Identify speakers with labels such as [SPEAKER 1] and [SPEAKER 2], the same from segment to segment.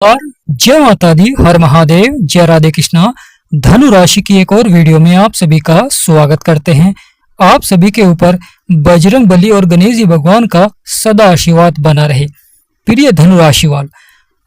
[SPEAKER 1] और जय माता दी, हर महादेव, जय राधे कृष्णा। धनु राशि की एक और वीडियो में आप सभी का स्वागत करते हैं। आप सभी के ऊपर बजरंग बली और गणेश जी भगवान का सदा आशीर्वाद बना रहे। प्रिय धनु राशि वाल,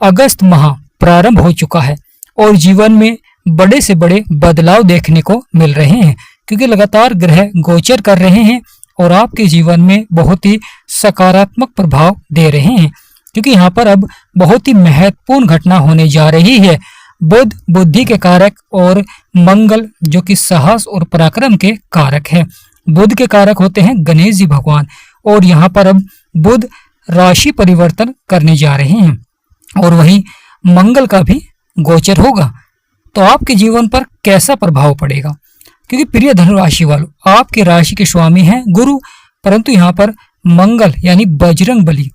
[SPEAKER 1] अगस्त माह प्रारंभ हो चुका है और जीवन में बड़े से बड़े बदलाव देखने को मिल रहे हैं, क्योंकि लगातार ग्रह गोचर कर रहे हैं और आपके जीवन में बहुत ही सकारात्मक प्रभाव दे रहे हैं। क्योंकि यहाँ पर अब बहुत ही महत्वपूर्ण घटना होने जा रही है। बुध बुद्धि के कारक और मंगल जो कि साहस और पराक्रम के कारक है। बुध के कारक होते हैं गणेश जी भगवान, और यहाँ पर अब बुध राशि परिवर्तन करने जा रहे हैं और वही मंगल का भी गोचर होगा। तो आपके जीवन पर कैसा प्रभाव पड़ेगा? क्योंकि प्रिय धनु राशि वालों, आपके राशि के स्वामी हैं गुरु, परंतु यहाँ पर मंगल यानी बजरंग बली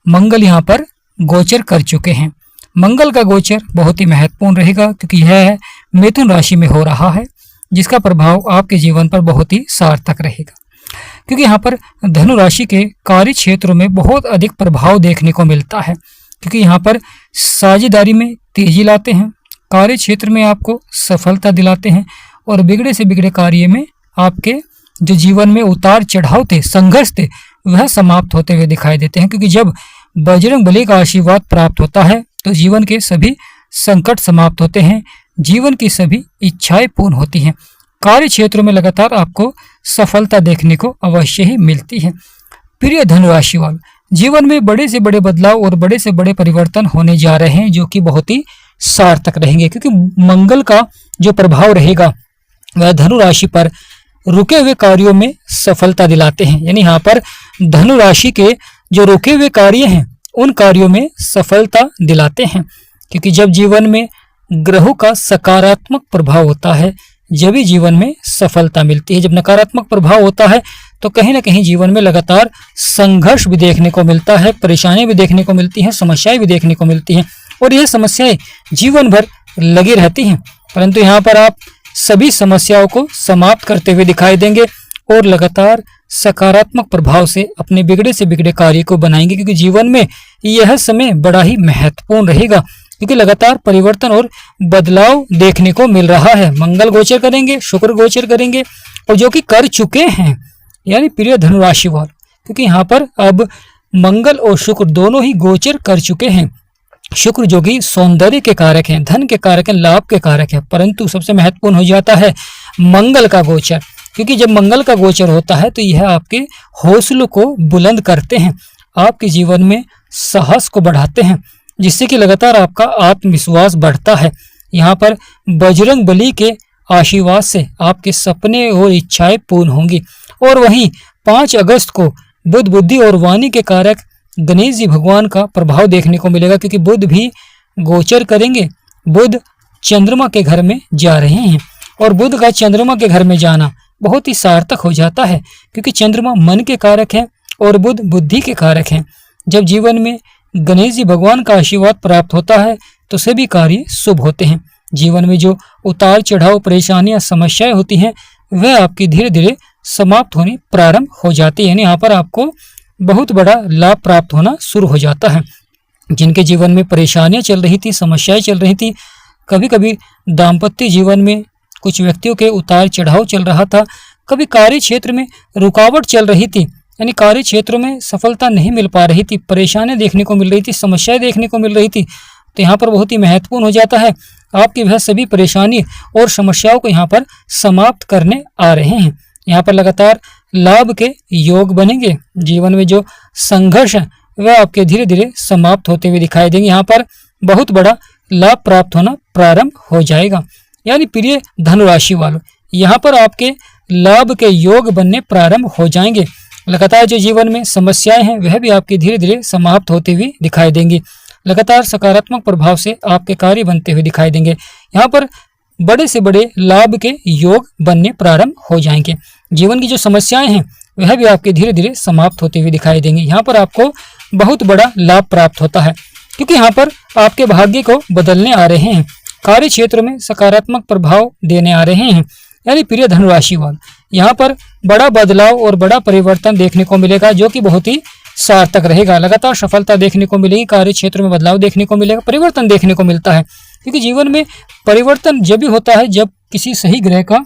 [SPEAKER 1] मंगल यहाँ पर गोचर कर चुके हैं। मंगल का गोचर बहुत ही महत्वपूर्ण रहेगा, क्योंकि यह मिथुन राशि में हो रहा है, जिसका प्रभाव आपके जीवन पर बहुत ही सार्थक रहेगा। क्योंकि यहाँ पर धनु राशि के कार्य क्षेत्रों में बहुत अधिक प्रभाव देखने को मिलता है, क्योंकि यहाँ पर साझेदारी में तेजी लाते हैं, कार्य क्षेत्र में आपको सफलता दिलाते हैं और बिगड़े से बिगड़े कार्य में आपके जो जीवन में उतार चढ़ाव थे, संघर्ष थे, वह समाप्त होते हुए दिखाई देते हैं। क्योंकि जब बजरंग बली का आशीर्वाद प्राप्त होता है तो जीवन के सभी संकट समाप्त होते हैं, जीवन की सभी इच्छाएं पूर्ण होती हैं, कार्य क्षेत्र में लगातार आपको सफलता देखने को अवश्य ही मिलती है। प्रिय धनु राशि वालों, जीवन में बड़े से बड़े बदलाव और बड़े से बड़े परिवर्तन होने जा रहे हैं, जो कि बहुत ही सार्थक रहेंगे। क्योंकि मंगल का जो प्रभाव रहेगा वह धनु राशि पर रुके हुए कार्यों में सफलता दिलाते हैं। यानी यहाँ पर धनु राशि के जो रुके हुए कार्य हैं उन कार्यों में सफलता दिलाते हैं। क्योंकि जब जीवन में ग्रहों का सकारात्मक प्रभाव होता है, जब ही जीवन में सफलता मिलती है। जब नकारात्मक प्रभाव होता है तो कहीं ना कहीं जीवन में लगातार संघर्ष भी देखने को मिलता है, परेशानियां भी देखने को मिलती हैं, समस्याएं भी देखने को मिलती हैं और यह समस्याएं जीवन भर लगी रहती हैं। परंतु यहाँ पर आप सभी समस्याओं को समाप्त करते हुए दिखाई देंगे और लगातार सकारात्मक प्रभाव से अपने बिगड़े से बिगड़े कार्य को बनाएंगे। क्योंकि जीवन में यह समय बड़ा ही महत्वपूर्ण रहेगा, क्योंकि लगातार परिवर्तन और बदलाव देखने को मिल रहा है। मंगल गोचर करेंगे, शुक्र गोचर करेंगे और जो कि कर चुके हैं, यानी प्रिय धनु राशि वालों, क्योंकि यहाँ पर अब मंगल और शुक्र दोनों ही गोचर कर चुके हैं। शुक्र जो कि सौंदर्य के कारक हैं, धन के कारक हैं, लाभ के कारक हैं, परंतु सबसे महत्वपूर्ण हो जाता है मंगल का गोचर। क्योंकि जब मंगल का गोचर होता है तो यह आपके हौसलों को बुलंद करते हैं, आपके जीवन में साहस को बढ़ाते हैं, जिससे कि लगातार आपका आत्मविश्वास बढ़ता है। यहाँ पर बजरंग बली के आशीर्वाद से आपके सपने और इच्छाएं पूर्ण होंगी। और वहीं 5 अगस्त को बुध बुद्धि और वाणी के कारक गणेश जी भगवान का प्रभाव देखने को मिलेगा, क्योंकि बुध भी गोचर करेंगे। बुध चंद्रमा के घर में जा रहे हैं और बुध का चंद्रमा के घर में जाना बहुत ही सार्थक हो जाता है, क्योंकि चंद्रमा मन के कारक हैं और बुध बुद्धि के कारक हैं। जब जीवन में गणेश जी भगवान का आशीर्वाद प्राप्त होता है तो सभी कार्य शुभ होते हैं। जीवन में जो उतार चढ़ाव, परेशानियां, समस्याएं होती हैं वह आपकी धीरे धीरे समाप्त होने प्रारंभ हो जाती है। यानी यहाँ पर आपको बहुत बड़ा लाभ प्राप्त होना शुरू हो जाता है। जिनके जीवन में परेशानियां चल रही थी, समस्याएं चल रही थी, कभी कभी दाम्पत्य जीवन में कुछ व्यक्तियों के उतार चढ़ाव चल रहा था, कभी कार्य क्षेत्र में रुकावट चल रही थी, यानी कार्य क्षेत्रों में सफलता नहीं मिल पा रही थी, परेशानियां देखने को मिल रही थी, समस्याएं देखने को मिल रही थी, तो यहाँ पर बहुत ही महत्वपूर्ण हो जाता है आपकी वह सभी परेशानी और समस्याओं को यहाँ पर समाप्त करने आ रहे हैं। यहाँ पर लगातार लाभ के योग बनेंगे। जीवन में जो संघर्ष है वह आपके धीरे धीरे समाप्त होते हुए दिखाई देंगे। यहाँ पर बहुत बड़ा लाभ प्राप्त होना प्रारंभ हो जाएगा। यानी प्रिय धनु राशि वालों, यहाँ पर आपके लाभ के योग बनने प्रारंभ हो जाएंगे। लगातार जो जीवन में समस्याएं हैं वह भी आपकी धीरे धीरे समाप्त होते हुए दिखाई देंगी। लगातार सकारात्मक प्रभाव से आपके कार्य बनते हुए दिखाई देंगे। यहाँ पर बड़े से बड़े लाभ के योग बनने प्रारंभ हो जाएंगे। जीवन की जो समस्याएं हैं वह भी आपके धीरे धीरे समाप्त होते हुए दिखाई देंगे। यहाँ पर आपको बहुत बड़ा लाभ प्राप्त होता है, क्योंकि यहाँ पर आपके भाग्य को बदलने आ रहे हैं, कार्य क्षेत्र में सकारात्मक प्रभाव देने आ रहे हैं। यानी प्रिय धनु राशि वाले, यहाँ पर बड़ा बदलाव और बड़ा परिवर्तन देखने को मिलेगा, जो कि बहुत ही सार्थक रहेगा। लगातार सफलता देखने को मिलेगी, कार्य क्षेत्र में बदलाव देखने को मिलेगा, परिवर्तन देखने को मिलता है, क्योंकि जीवन में परिवर्तन जब भी होता है जब किसी सही ग्रह का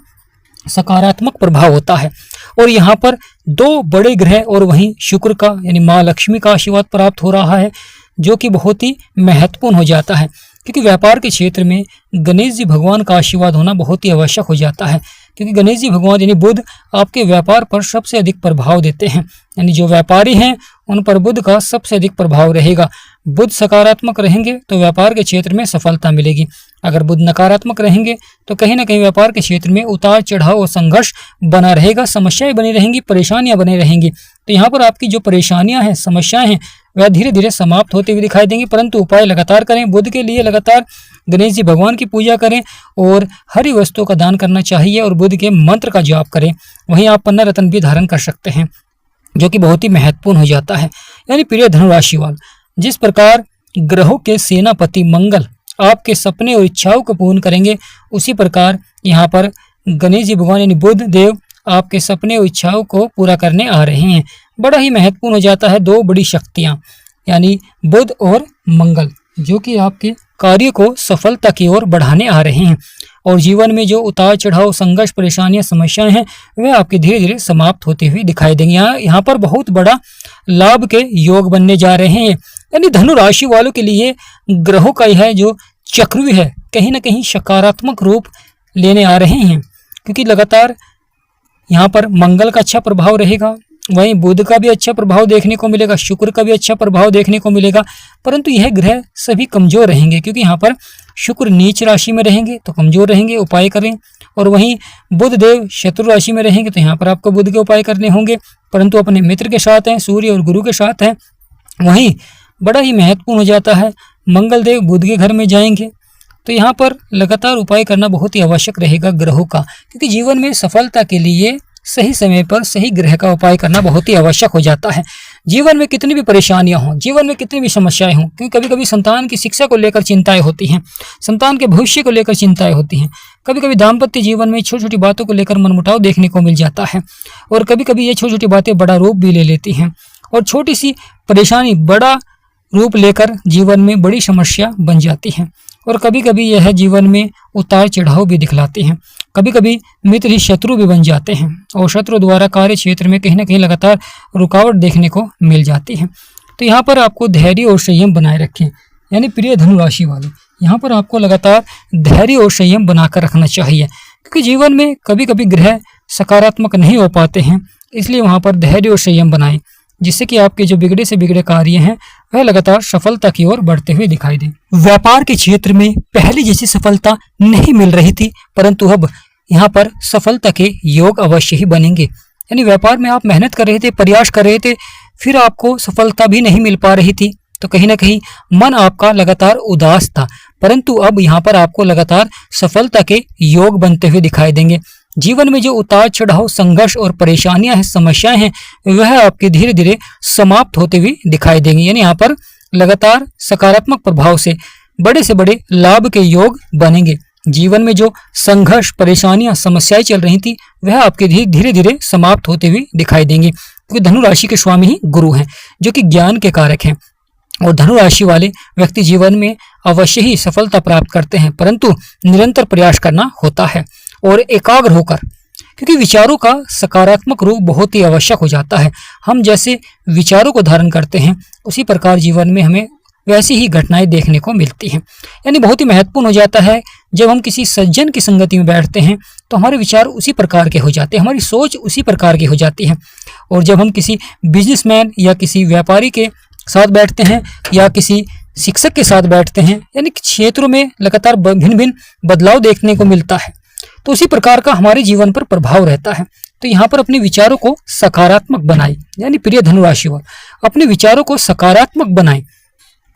[SPEAKER 1] सकारात्मक प्रभाव होता है। और यहाँ पर दो बड़े ग्रह और वहीं शुक्र का यानी माँ लक्ष्मी का आशीर्वाद प्राप्त हो रहा है, जो कि बहुत ही महत्वपूर्ण हो जाता है, क्योंकि व्यापार के क्षेत्र में गणेश जी भगवान का आशीर्वाद होना बहुत ही आवश्यक हो जाता है, क्योंकि गणेश जी भगवान यानी बुध आपके व्यापार पर सबसे अधिक प्रभाव देते हैं। यानी जो व्यापारी हैं उन पर बुध का सबसे अधिक प्रभाव रहेगा। बुध सकारात्मक रहेंगे तो व्यापार के क्षेत्र में सफलता मिलेगी। अगर बुध नकारात्मक रहेंगे तो कहीं ना कहीं व्यापार के क्षेत्र में उतार चढ़ाव और संघर्ष बना रहेगा, समस्याएं बनी रहेंगी, परेशानियां बनी रहेंगी। तो यहाँ पर आपकी जो परेशानियां हैं, समस्याएं हैं, वह धीरे धीरे समाप्त होते हुए दिखाई देंगी। परंतु उपाय लगातार करें। बुध के लिए लगातार गणेश जी भगवान की पूजा करें और हरी वस्तुओं का दान करना चाहिए और बुध के मंत्र का जाप करें। वहीं आप पन्ना रत्न भी धारण कर सकते हैं, जो कि बहुत ही महत्वपूर्ण हो जाता है। यानी प्रिय धनुराशि वाले, जिस प्रकार ग्रहों के सेनापति मंगल आपके सपने और इच्छाओं को पूर्ण करेंगे, उसी प्रकार यहाँ पर गणेश जी भगवान यानी बुध देव आपके सपने और इच्छाओं को पूरा करने आ रहे हैं। बड़ा ही महत्वपूर्ण हो जाता है दो बड़ी शक्तियाँ यानी बुध और मंगल, जो कि आपके कार्य को सफलता की ओर बढ़ाने आ रहे हैं। और जीवन में जो उतार चढ़ाव, संघर्ष, परेशानियां, समस्याएं हैं, वह आपके धीरे धीरे समाप्त होते हुए दिखाई देंगे। यहाँ पर बहुत बड़ा लाभ के योग बनने जा रहे हैं। यानी धनु राशि वालों के लिए ग्रहों का यह जो चक्रव्यूह है कहीं ना कहीं सकारात्मक रूप लेने आ रहे हैं, क्योंकि लगातार यहाँ पर मंगल का अच्छा प्रभाव रहेगा, वहीं बुध का भी अच्छा प्रभाव देखने को मिलेगा, शुक्र का भी अच्छा प्रभाव देखने को मिलेगा। परंतु यह ग्रह सभी कमजोर रहेंगे, क्योंकि यहाँ पर शुक्र नीच राशि में रहेंगे तो कमजोर रहेंगे, उपाय करें। और वहीं बुध देव शत्रु राशि में रहेंगे तो यहाँ पर आपको बुध के उपाय करने होंगे, परंतु अपने मित्र के साथ हैं, सूर्य और गुरु के साथ हैं। वहीं बड़ा ही महत्वपूर्ण हो जाता है मंगल देव बुध के घर में जाएंगे, तो यहाँ पर लगातार उपाय करना बहुत ही आवश्यक रहेगा ग्रहों का, क्योंकि जीवन में सफलता के लिए सही समय पर सही ग्रह का उपाय करना बहुत ही आवश्यक हो जाता है। जीवन में कितनी भी परेशानियां हों, जीवन में कितनी भी समस्याएं हों, क्योंकि कभी कभी संतान की शिक्षा को लेकर चिंताएं होती हैं, संतान के भविष्य को लेकर चिंताएं होती हैं, कभी कभी दाम्पत्य जीवन में छोटी छोटी बातों को लेकर मनमुटाव देखने को मिल जाता है, और कभी कभी ये छोटी छोटी बातें बड़ा रूप भी ले लेती हैं, और छोटी सी परेशानी बड़ा रूप लेकर जीवन में बड़ी समस्या बन जाती है। और कभी कभी यह जीवन में उतार चढ़ाव भी दिखलाते हैं, कभी कभी मित्र ही शत्रु भी बन जाते हैं, और शत्रु द्वारा कार्य क्षेत्र में कहीं ना कहीं लगातार रुकावट देखने को मिल जाती है। तो यहाँ पर आपको धैर्य और संयम बनाए रखें। यानी प्रिय धनु राशि वाले, यहाँ पर आपको लगातार धैर्य और संयम बनाकर रखना चाहिए, क्योंकि जीवन में कभी कभी ग्रह सकारात्मक नहीं हो पाते हैं, इसलिए वहाँ पर धैर्य और संयम बनाएं, जिससे कि आपके जो बिगड़े से बिगड़े कार्य हैं वह लगातार सफलता की ओर बढ़ते हुए दिखाई दे। व्यापार के क्षेत्र में पहले जैसी सफलता नहीं मिल रही थी, परंतु अब यहाँ पर सफलता के योग अवश्य ही बनेंगे। यानी व्यापार में आप मेहनत कर रहे थे, प्रयास कर रहे थे, फिर आपको सफलता भी नहीं मिल पा रही थी, तो कहीं ना कहीं मन आपका लगातार उदास था, परंतु अब यहाँ पर आपको लगातार सफलता के योग बनते हुए दिखाई देंगे। जीवन में जो उतार चढ़ाव, संघर्ष और परेशानियां हैं, समस्याएं हैं, वह आपके धीरे धीरे समाप्त होते हुए दिखाई देंगी। यानी यहाँ पर लगातार सकारात्मक प्रभाव से बड़े लाभ के योग बनेंगे। जीवन में जो संघर्ष, परेशानियां, समस्याएं चल रही थी, वह आपके धीरे धीरे समाप्त होते हुए दिखाई देंगी, क्योंकि धनु राशि के स्वामी ही गुरु हैं, जो कि ज्ञान के कारक हैं। और धनु राशि वाले व्यक्ति जीवन में अवश्य ही सफलता प्राप्त करते हैं, परंतु निरंतर प्रयास करना होता है और एकाग्र होकर, क्योंकि विचारों का सकारात्मक रूप बहुत ही आवश्यक हो जाता है। हम जैसे विचारों को धारण करते हैं, उसी प्रकार जीवन में हमें वैसी ही घटनाएं देखने को मिलती हैं। यानी बहुत ही महत्वपूर्ण हो जाता है, जब हम किसी सज्जन की संगति में बैठते हैं तो हमारे विचार उसी प्रकार के हो जाते हैं, हमारी सोच उसी प्रकार की हो जाती है। और जब हम किसी बिजनेसमैन या किसी व्यापारी के साथ बैठते हैं या किसी शिक्षक के साथ बैठते हैं, यानी क्षेत्रों में लगातार भिन्न भिन्न बदलाव देखने को मिलता है, तो उसी प्रकार का हमारे जीवन पर प्रभाव रहता है। तो यहाँ पर अपने विचारों को सकारात्मक बनाएं। यानी प्रिय धनु राशि वाले, अपने विचारों को सकारात्मक बनाएं।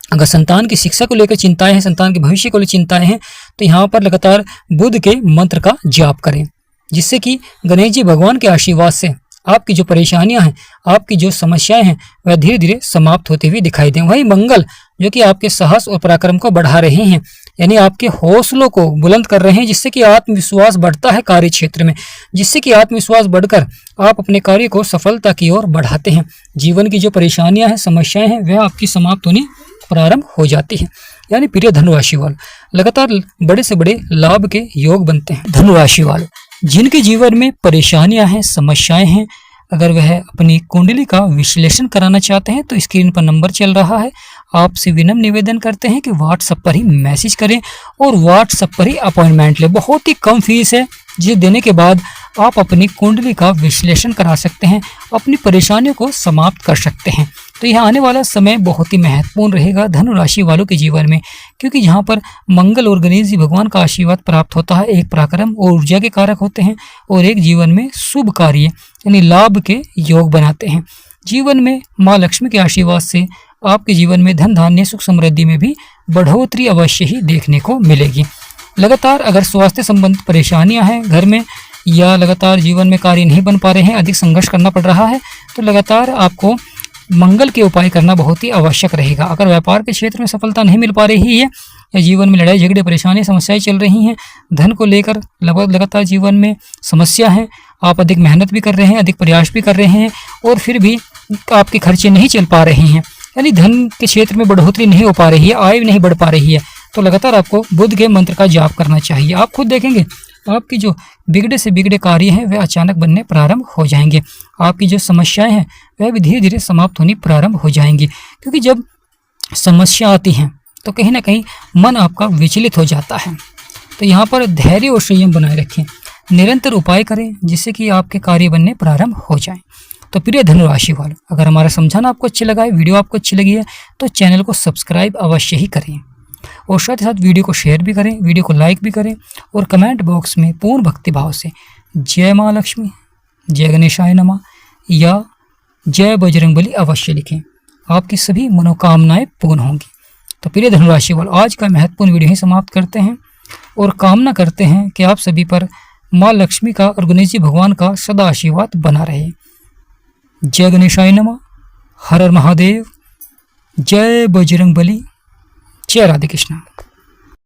[SPEAKER 1] अगर संतान की शिक्षा को लेकर चिंताएं हैं, संतान के भविष्य को लेकर चिंताएं हैं, तो यहाँ पर लगातार बुध के मंत्र का जाप करें, जिससे कि गणेश जी भगवान के आशीर्वाद से आपकी जो परेशानियां हैं, आपकी जो समस्याएं हैं, वह धीरे धीरे समाप्त होते हुए दिखाई दें। वही मंगल जो कि आपके साहस और पराक्रम को बढ़ा रहे हैं, यानी आपके हौसलों को बुलंद कर रहे हैं, जिससे कि आत्मविश्वास बढ़ता है कार्य क्षेत्र में, जिससे कि आत्मविश्वास बढ़कर आप अपने कार्य को सफलता की ओर बढ़ाते हैं। जीवन की जो परेशानियां हैं, समस्याएं हैं, वह आपकी समाप्त होनी प्रारंभ हो जाती है। यानी प्रिय धनुराशि वाले, लगातार बड़े से बड़े लाभ के योग बनते हैं। धनुराशि वाले जिनके जीवन में परेशानियां हैं, समस्याएं हैं, अगर वह अपनी कुंडली का विश्लेषण कराना चाहते हैं तो स्क्रीन पर नंबर चल रहा है। आपसे विनम्र निवेदन करते हैं कि व्हाट्सएप पर ही मैसेज करें और व्हाट्सएप पर ही अपॉइंटमेंट लें। बहुत ही कम फीस है, जिसे देने के बाद आप अपनी कुंडली का विश्लेषण करा सकते हैं, अपनी परेशानियों को समाप्त कर सकते हैं। तो यह आने वाला समय बहुत ही महत्वपूर्ण रहेगा धनु राशि वालों के जीवन में, क्योंकि यहाँ पर मंगल और गणेश जी भगवान का आशीर्वाद प्राप्त होता है। एक पराक्रम और ऊर्जा के कारक होते हैं और एक जीवन में शुभ कार्य यानी लाभ के योग बनाते हैं। जीवन में माँ लक्ष्मी के आशीर्वाद से आपके जीवन में धन धान्य सुख समृद्धि में भी बढ़ोतरी अवश्य ही देखने को मिलेगी। लगातार अगर स्वास्थ्य संबंधित परेशानियां हैं घर में, या लगातार जीवन में कार्य नहीं बन पा रहे हैं, अधिक संघर्ष करना पड़ रहा है, तो लगातार आपको मंगल के उपाय करना बहुत ही आवश्यक रहेगा। अगर व्यापार के क्षेत्र में सफलता नहीं मिल पा रही है या जीवन में लड़ाई झगड़े परेशानी समस्याएं चल रही हैं, धन को लेकर लगातार जीवन में समस्या है, आप अधिक मेहनत भी कर रहे हैं, अधिक प्रयास भी कर रहे हैं और फिर भी आपके खर्चे नहीं चल पा रहे हैं, यानी धन के क्षेत्र में बढ़ोतरी नहीं हो पा रही है, आय नहीं बढ़ पा रही है, तो लगातार आपको बुध के मंत्र का जाप करना चाहिए। आप खुद देखेंगे आपकी जो बिगड़े से बिगड़े कार्य हैं वह अचानक बनने प्रारंभ हो जाएंगे। आपकी जो समस्याएं हैं वह भी धीरे धीरे समाप्त होनी प्रारंभ हो जाएंगी, क्योंकि जब समस्या आती हैं तो कहीं ना कहीं मन आपका विचलित हो जाता है। तो यहाँ पर धैर्य और संयम बनाए रखें, निरंतर उपाय करें जिससे कि आपके कार्य बनने प्रारंभ हो जाएं। तो प्रिय धनुराशि वालों, अगर हमारा समझाना आपको अच्छा लगा है, वीडियो आपको अच्छी लगी है, तो चैनल को सब्सक्राइब अवश्य ही करें और साथ ही साथ वीडियो को शेयर भी करें, वीडियो को लाइक भी करें और कमेंट बॉक्स में पूर्ण भक्ति भाव से जय माँ लक्ष्मी, जय गणेशाय नमः या जय बजरंगबली अवश्य लिखें। आपकी सभी मनोकामनाएं पूर्ण होंगी। तो प्रिय धनुराशि वालों, आज का महत्वपूर्ण वीडियो ही समाप्त करते हैं और कामना करते हैं कि आप सभी पर माँ लक्ष्मी का और गणेश जी भगवान का सदा आशीर्वाद बना रहे। जय गणेशाय नमः, हर हर महादेव, जय बजरंगबली, जय राधे कृष्ण।